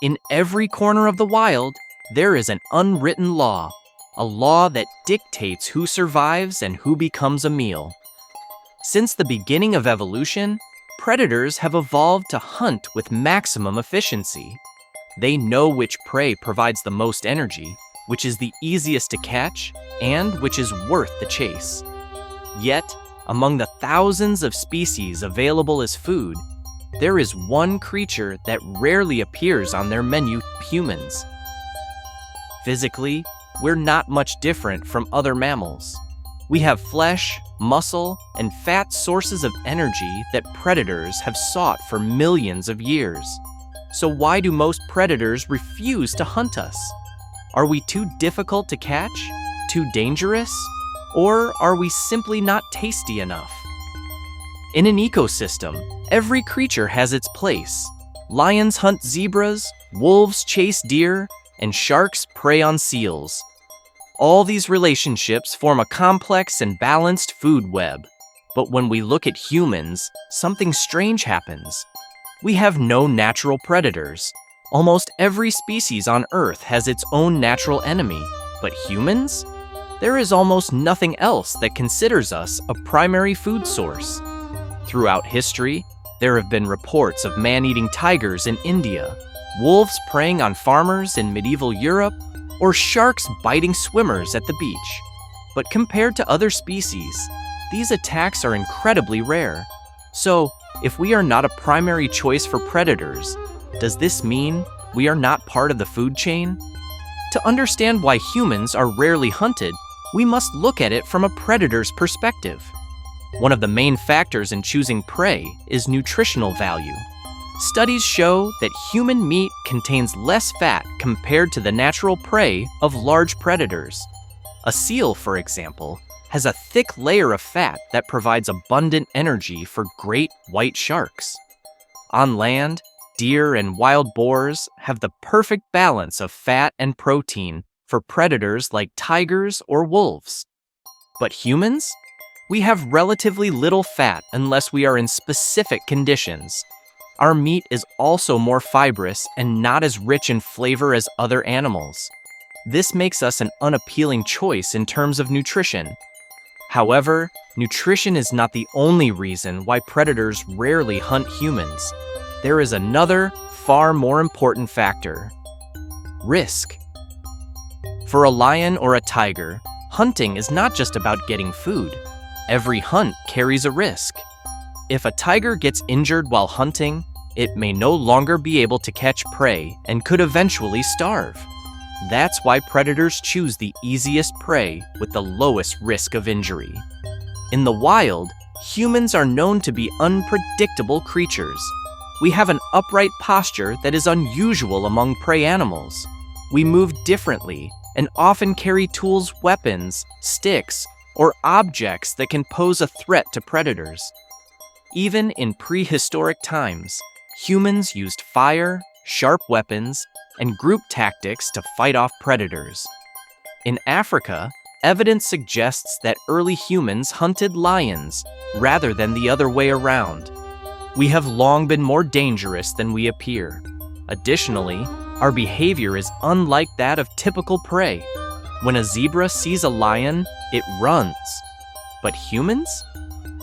In every corner of the wild, there is an unwritten law, a law that dictates who survives and who becomes a meal. Since the beginning of evolution, predators have evolved to hunt with maximum efficiency. They know which prey provides the most energy, which is the easiest to catch, and which is worth the chase. Yet, among the thousands of species available as food, there is one creature that rarely appears on their menu: humans. Physically, we're not much different from other mammals. We have flesh, muscle, and fat sources of energy that predators have sought for millions of years. So why do most predators refuse to hunt us? Are we too difficult to catch? Too dangerous? Or are we simply not tasty enough? In an ecosystem, every creature has its place. Lions hunt zebras, wolves chase deer, and sharks prey on seals. All these relationships form a complex and balanced food web. But when we look at humans, something strange happens. We have no natural predators. Almost every species on Earth has its own natural enemy. But humans? There is almost nothing else that considers us a primary food source. Throughout history, there have been reports of man-eating tigers in India, wolves preying on farmers in medieval Europe, or sharks biting swimmers at the beach. But compared to other species, these attacks are incredibly rare. So, if we are not a primary choice for predators, does this mean we are not part of the food chain? To understand why humans are rarely hunted, we must look at it from a predator's perspective. One of the main factors in choosing prey is nutritional value. Studies show that human meat contains less fat compared to the natural prey of large predators. A seal, for example, has a thick layer of fat that provides abundant energy for great white sharks. On land, deer and wild boars have the perfect balance of fat and protein for predators like tigers or wolves. But humans? We have relatively little fat unless we are in specific conditions. Our meat is also more fibrous and not as rich in flavor as other animals. This makes us an unappealing choice in terms of nutrition. However, nutrition is not the only reason why predators rarely hunt humans. There is another, far more important factor: risk. For a lion or a tiger, hunting is not just about getting food. Every hunt carries a risk. If a tiger gets injured while hunting, it may no longer be able to catch prey and could eventually starve. That's why predators choose the easiest prey with the lowest risk of injury. In the wild, humans are known to be unpredictable creatures. We have an upright posture that is unusual among prey animals. We move differently and often carry tools, weapons, sticks, or objects that can pose a threat to predators. Even in prehistoric times, humans used fire, sharp weapons, and group tactics to fight off predators. In Africa, evidence suggests that early humans hunted lions rather than the other way around. We have long been more dangerous than we appear. Additionally, our behavior is unlike that of typical prey. When a zebra sees a lion, it runs. But humans?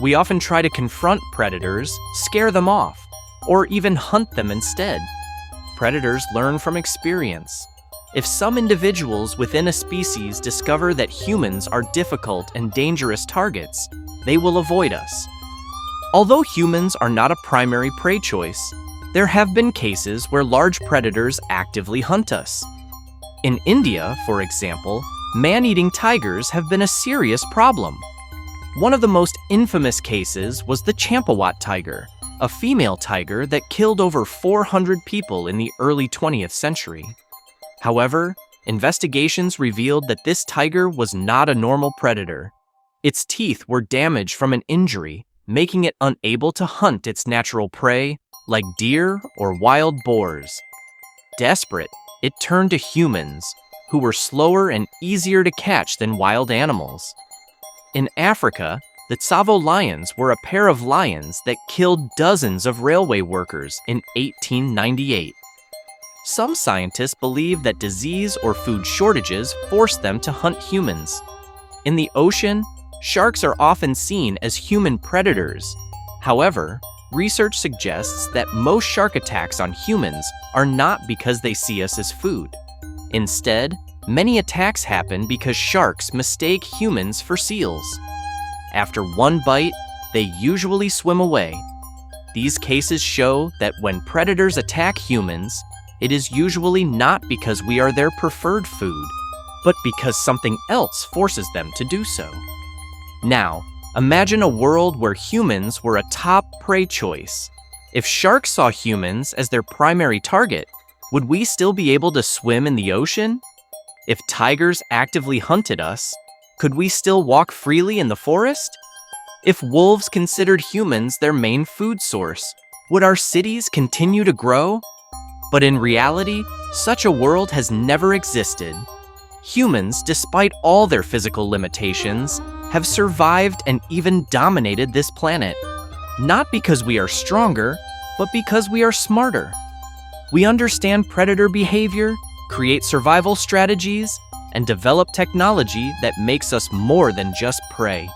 We often try to confront predators, scare them off, or even hunt them instead. Predators learn from experience. If some individuals within a species discover that humans are difficult and dangerous targets, they will avoid us. Although humans are not a primary prey choice, there have been cases where large predators actively hunt us. In India, for example, man-eating tigers have been a serious problem. One of the most infamous cases was the Champawat tiger, a female tiger that killed over 400 people in the early 20th century. However, investigations revealed that this tiger was not a normal predator. Its teeth were damaged from an injury, making it unable to hunt its natural prey, like deer or wild boars. Desperate, it turned to humans, who were slower and easier to catch than wild animals. In Africa, the Tsavo lions were a pair of lions that killed dozens of railway workers in 1898. Some scientists believe that disease or food shortages force them to hunt humans. In the ocean, sharks are often seen as human predators. However, research suggests that most shark attacks on humans are not because they see us as food. Instead, many attacks happen because sharks mistake humans for seals. After one bite, they usually swim away. These cases show that when predators attack humans, it is usually not because we are their preferred food, but because something else forces them to do so. Now, imagine a world where humans were a top prey choice. If sharks saw humans as their primary target, would we still be able to swim in the ocean? If tigers actively hunted us, could we still walk freely in the forest? If wolves considered humans their main food source, would our cities continue to grow? But in reality, such a world has never existed. Humans, despite all their physical limitations, have survived and even dominated this planet. Not because we are stronger, but because we are smarter. We understand predator behavior, create survival strategies, and develop technology that makes us more than just prey.